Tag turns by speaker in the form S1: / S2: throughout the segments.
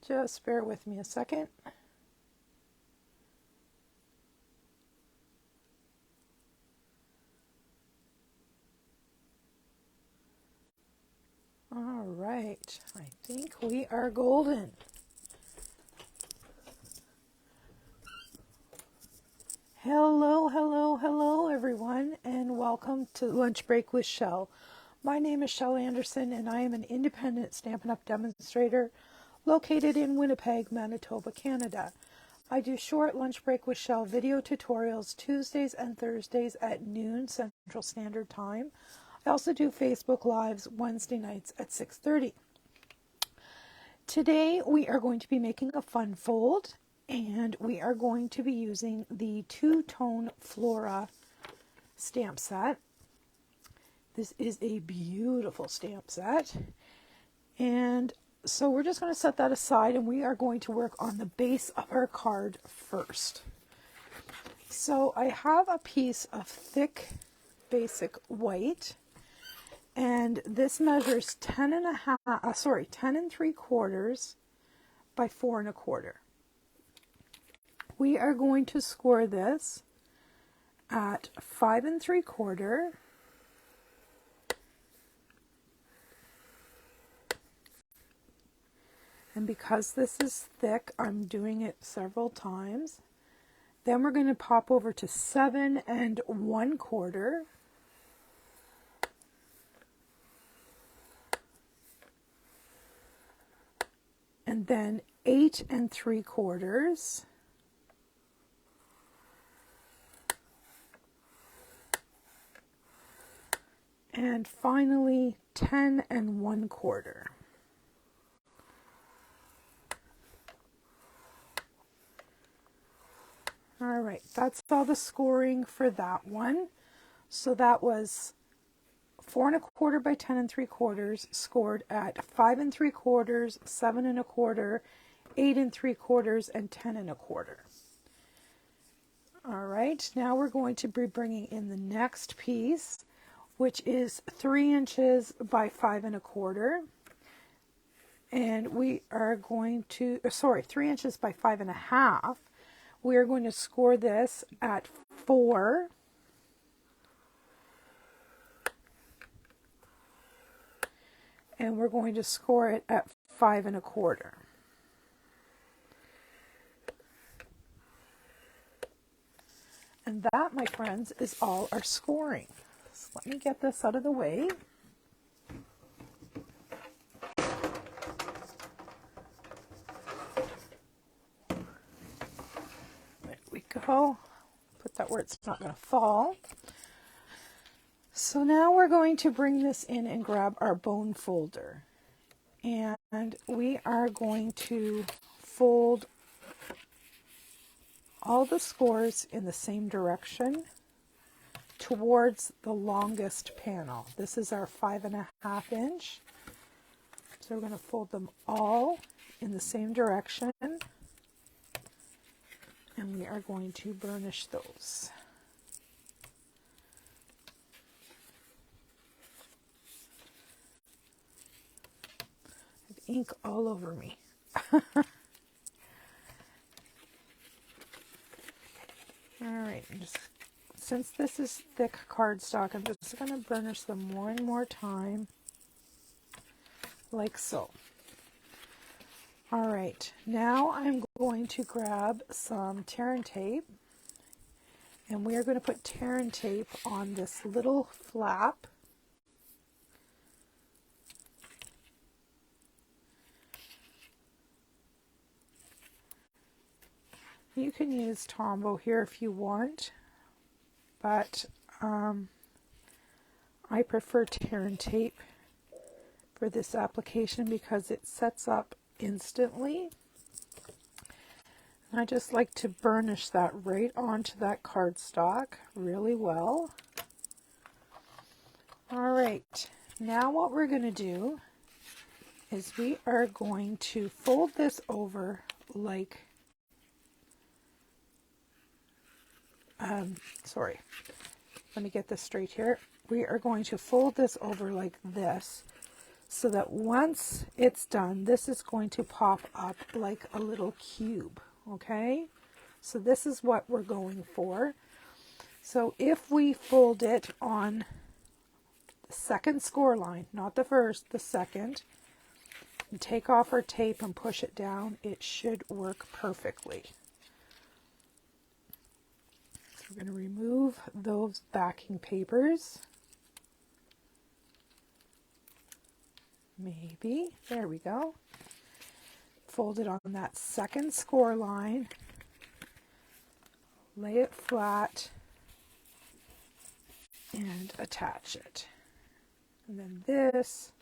S1: Just bear with me a second. All right, I think we are golden. Hello, hello, hello everyone, and welcome to Lunch Break with Shel. My name is Shel Anderson, and I am an independent Stampin' Up! Demonstrator located in Winnipeg, Manitoba, Canada. I do short Lunch Break with Shel video tutorials Tuesdays and Thursdays at noon Central Standard Time. I also do Facebook Lives Wednesday nights at 6:30. Today we are going to be making a fun fold, and we are going to be using the two-tone Flora stamp set. This is a beautiful stamp set, and so we're just going to set that aside, and we are going to work on the base of our card first. So I have a piece of thick basic white, and this measures 10 3/4 by 4 1/4. We are going to score this at 5 3/4. And because this is thick, I'm doing it several times. Then we're going to pop over to 7 1/4. And then 8 3/4. And finally 10 1/4. All right, that's all the scoring for that one. So that was 4 1/4 by 10 3/4, scored at 5 3/4, 7 1/4, 8 3/4, and 10 1/4. All right, now we're going to be bringing in the next piece, which is 3 inches by 5 1/4. And we are going to, 3 inches by 5 1/2. We are going to score this at 4. And we're going to score it at 5 1/4. And that, my friends, is all our scoring. So let me get this out of the way. There we go. Put that where it's not going to fall. So now we're going to bring this in and grab our bone folder. And we are going to fold all the scores in the same direction towards the longest panel. This is our 5 1/2 inch. So we're going to fold them all in the same direction. And we are going to burnish those. Ink all over me. Alright, since this is thick cardstock, I'm just going to burnish them more and more time, like so. Alright, now I'm going to grab some tear and tape, and we are going to put tear and tape on this little flap. You can use Tombow here if you want, but I prefer tear and tape for this application because it sets up instantly. And I just like to burnish that right onto that cardstock really well. All right, now what we're going to do is we are going to fold this over like let me get this straight here. We are going to fold this over like this so that once it's done, this is going to pop up like a little cube, okay? So this is what we're going for. So if we fold it on the second score line, not the first, the second, and take off our tape and push it down, it should work perfectly. So we're going to remove those backing papers. Maybe, there we go. Fold it on that second score line, lay it flat, and attach it. And then this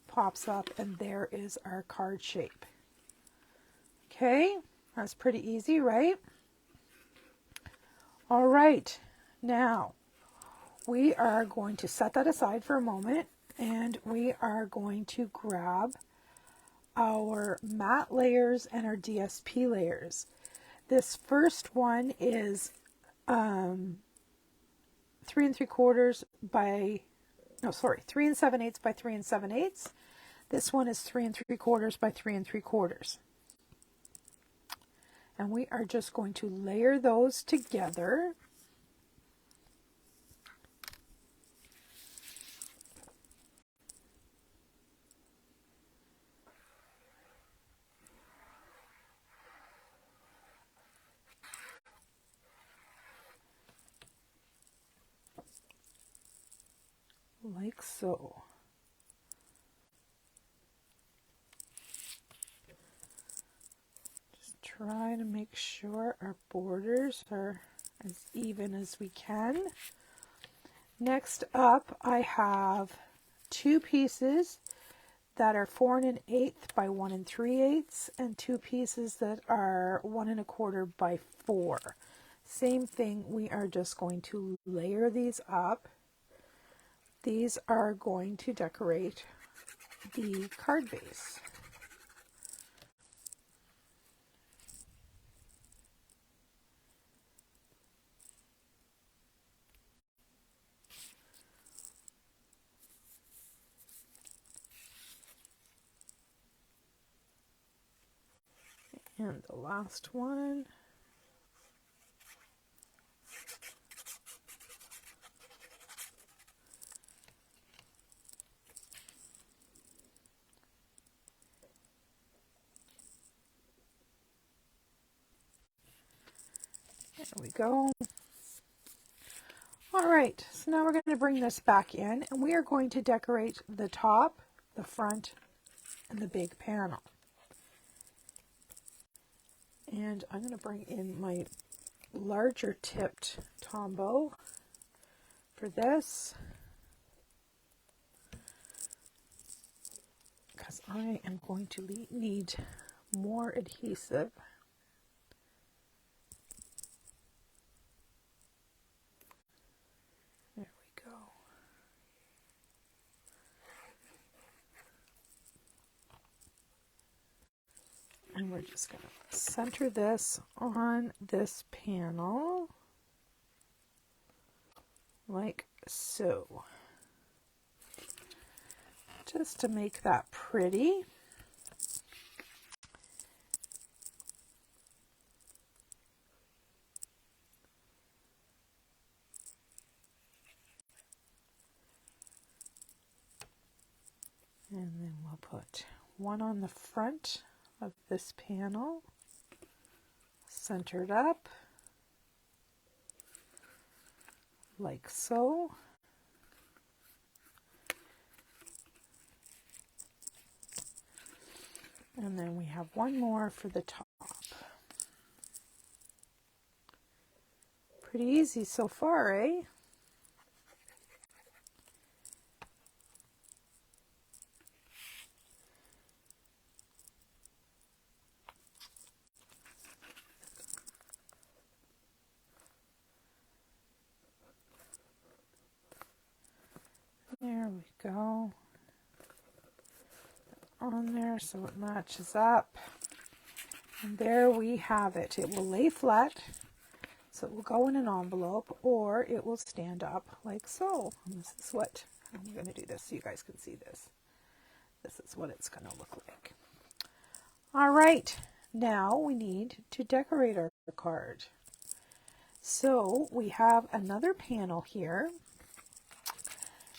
S1: pops up, and there is our card shape. Okay, that's pretty easy, right? All right, now we are going to set that aside for a moment, and we are going to grab our matte layers and our DSP layers. This first one is 3 3/4 by, no, sorry, 3 7/8 by 3 7/8. This one is 3 3/4 by 3 3/4. And we are just going to layer those together. Like so. Just try to make sure our borders are as even as we can. Next up, I have 2 pieces that are 4 1/8 by 1 3/8 and 2 pieces that are 1 1/4 by 4. Same thing, we are just going to layer these up. These are going to decorate the card base. And the last one. There we go. All right, so now we're going to bring this back in, and we are going to decorate the top, the front, and the big panel. And I'm going to bring in my larger tipped Tombow for this, because I am going to need more adhesive. There we go. And we're just going to center this on this panel, like so, just to make that pretty. And then we'll put one on the front of this panel, centered up, like so. And then we have one more for the top. Pretty easy so far, eh? There we go. On there so it matches up. And there we have it. It will lay flat, so it will go in an envelope, or it will stand up like so. And this is what I'm going to do this so you guys can see this. this is what it's going to look like. All right, now we need to decorate our card. So we have another panel here.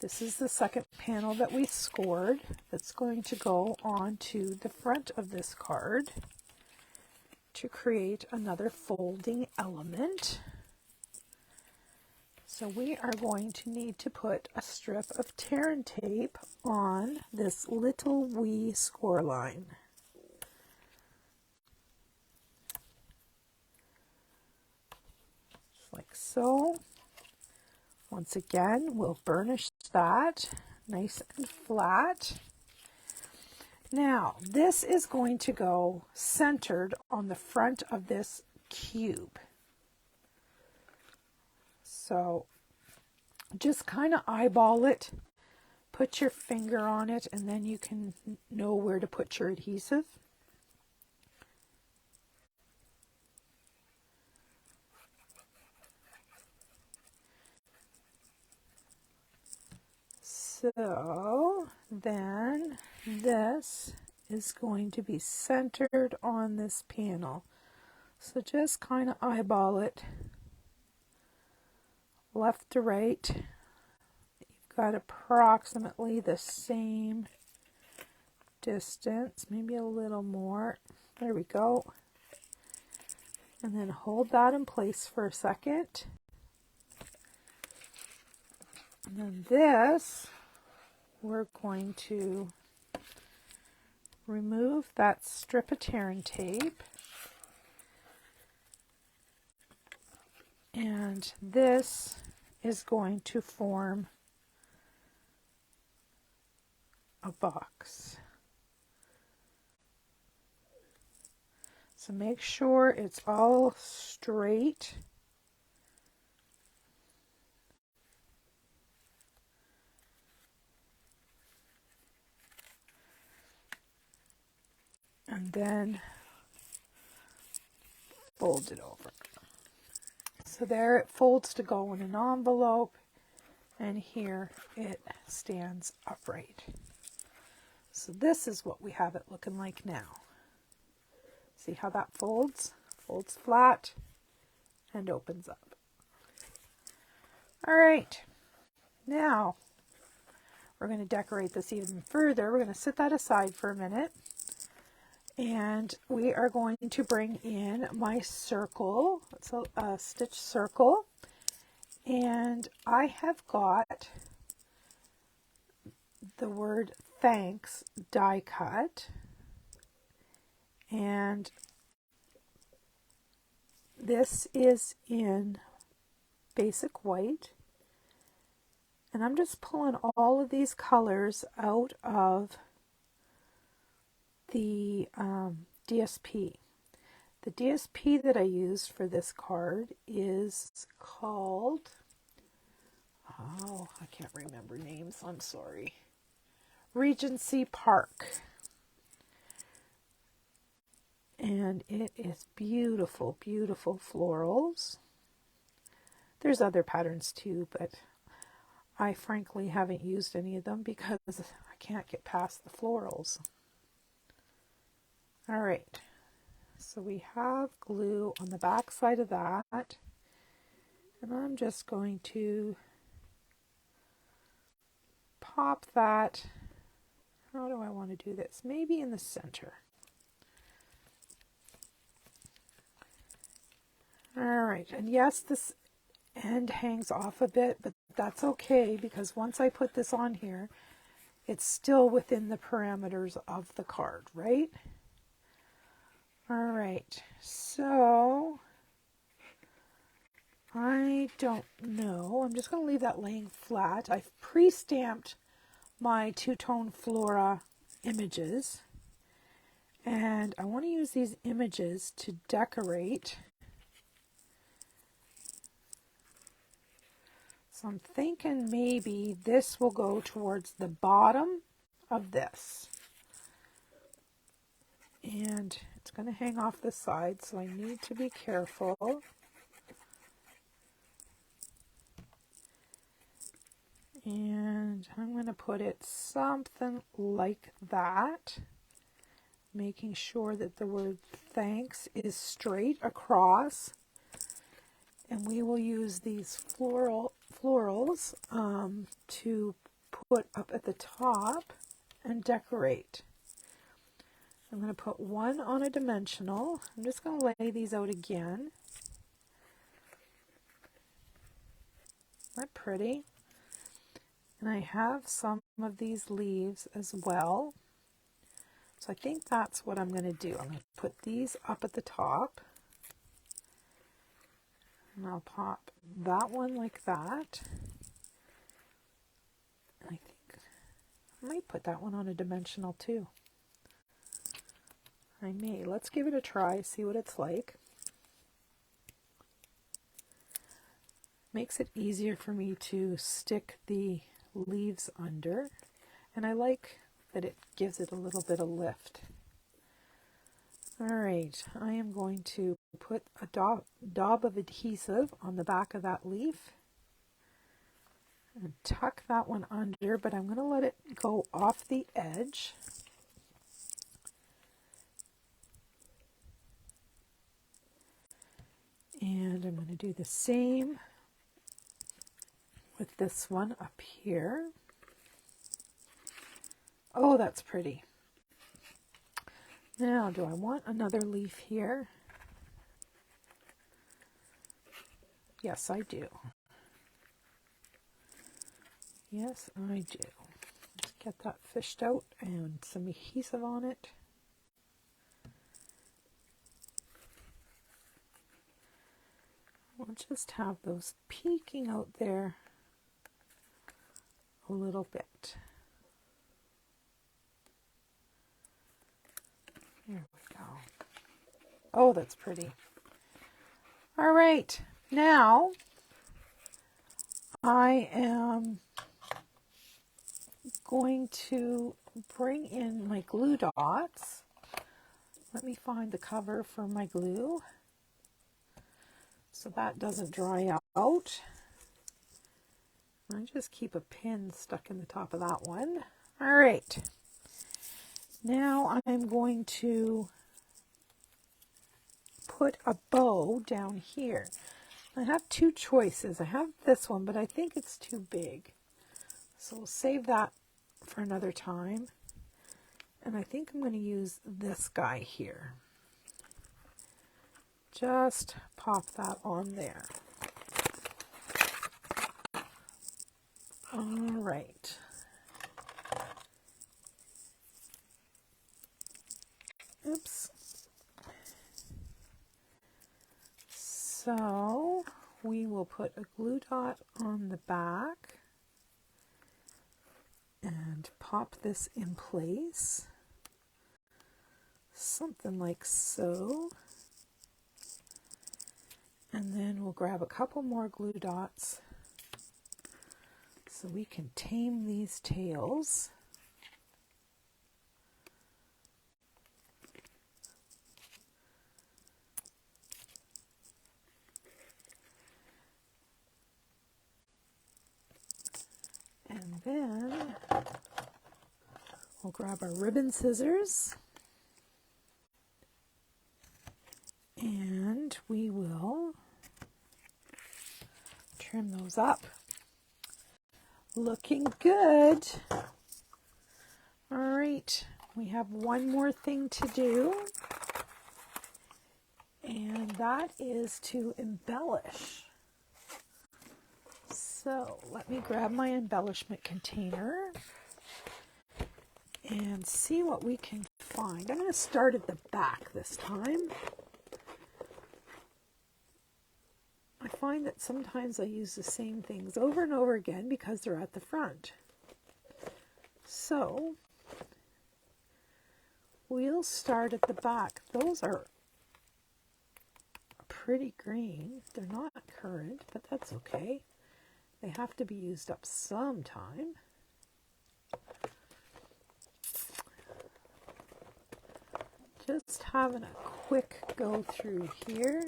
S1: This is the second panel that we scored that's going to go onto the front of this card to create another folding element. So we are going to need to put a strip of tear and tape on this little wee score line. Just like so. Once again, we'll burnish that nice and flat. Now, this is going to go centered on the front of this cube. So just kind of eyeball it, put your finger on it, and then you can know where to put your adhesive. So then this is going to be centered on this panel. So just kind of eyeball it left to right. You've got approximately the same distance, maybe a little more. There we go. And then hold that in place for a second. And then this, we're going to remove that strip of tear and tape. And this is going to form a box. So make sure it's all straight. And then fold it over. So there it folds to go in an envelope, and here it stands upright. So this is what we have it looking like now. See how that folds? Folds flat and opens up. All right, now we're going to decorate this even further. We're going to set that aside for a minute. And we are going to bring in my circle. It's a stitch circle. And I have got the word thanks die cut. And this is in basic white. And I'm just pulling all of these colors out of the DSP. The DSP that I used for this card is called, oh, I can't remember names, I'm sorry. Regency Park. And it is beautiful, beautiful florals. There's other patterns too, but I frankly haven't used any of them because I can't get past the florals. All right, so we have glue on the back side of that, and I'm just going to pop that. How do I want to do this? Maybe in the center. All right, and yes, this end hangs off a bit, but that's okay because once I put this on here, it's still within the parameters of the card, right? All right, so I don't know. I'm just going to leave that laying flat. I've pre-stamped my two-tone Flora images, and I want to use these images to decorate. So I'm thinking maybe this will go towards the bottom of this. And it's going to hang off the side, so I need to be careful. And And I'm going to put it something like that, making sure that the word thanks is straight across. And we will use these florals to put up at the top and decorate. I'm going to put one on a dimensional. I'm just going to lay these out again. Isn't that pretty? And I have some of these leaves as well. So I think that's what I'm going to do. I'm going to put these up at the top. And I'll pop that one like that. And I think I might put that one on a dimensional too. I may. Let's give it a try, see what it's like. Makes it easier for me to stick the leaves under, and I like that it gives it a little bit of lift. Alright, I am going to put a daub of adhesive on the back of that leaf and tuck that one under, but I'm going to let it go off the edge. And I'm going to do the same with this one up here. Oh, that's pretty. Now, do I want another leaf here? Yes, I do. Yes, I do. Let's get that fished out and some adhesive on it. We'll just have those peeking out there a little bit. There we go. Oh, that's pretty. All right, now I am going to bring in my glue dots. Let me find the cover for my glue so that doesn't dry out. I just keep a pin stuck in the top of that one. All right. Now I'm going to put a bow down here. I have two choices. I have this one, but I think it's too big. So we'll save that for another time. And I think I'm going to use this guy here. Just pop that on there. All right. Oops. So we will put a glue dot on the back and pop this in place. Something like so. And then we'll grab a couple more glue dots so we can tame these tails. And then we'll grab our ribbon scissors and we will trim those up. Looking good. All right, we have one more thing to do, and that is to embellish. So let me grab my embellishment container and see what we can find. I'm going to start at the back this time. I find that sometimes I use the same things over and over again because they're at the front. So we'll start at the back. Those are pretty green. They're not currant, but that's okay. They have to be used up sometime. Just having a quick go through here.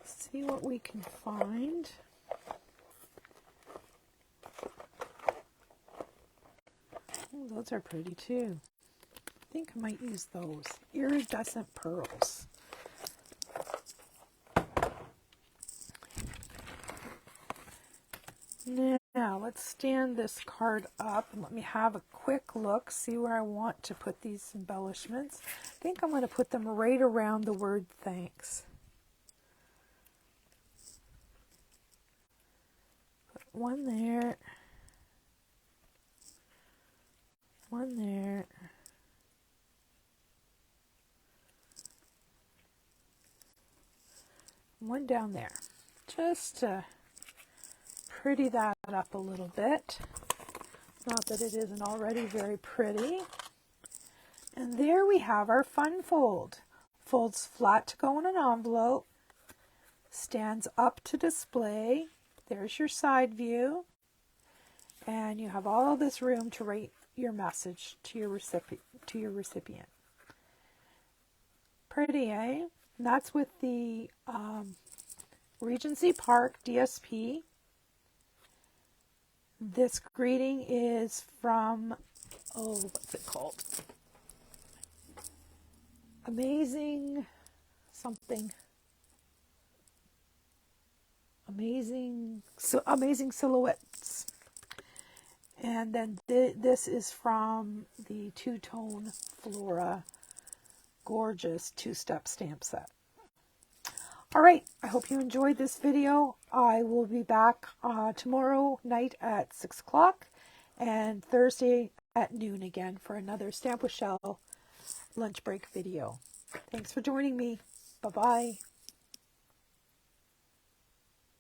S1: See what we can find. Those are pretty too. I think I might use those. Iridescent pearls. Now, let's stand this card up and let me have a quick look, see where I want to put these embellishments. I think I'm going to put them right around the word thanks. Put one there, one there, one down there. Just to pretty that up a little bit. Not that it isn't already very pretty. And there we have our fun fold. Folds flat to go in an envelope. Stands up to display. There's your side view. And you have all this room to write your message to your recipient. Pretty, eh? And that's with the Regency Park DSP. This greeting is from, what's it called? Amazing Silhouettes. And then this is from the two-tone Flora gorgeous two-step stamp set. All right, I hope you enjoyed this video. I will be back tomorrow night at 6 o'clock and Thursday at noon again for another Stamp with Shel lunch break video. Thanks for joining me. Bye-bye.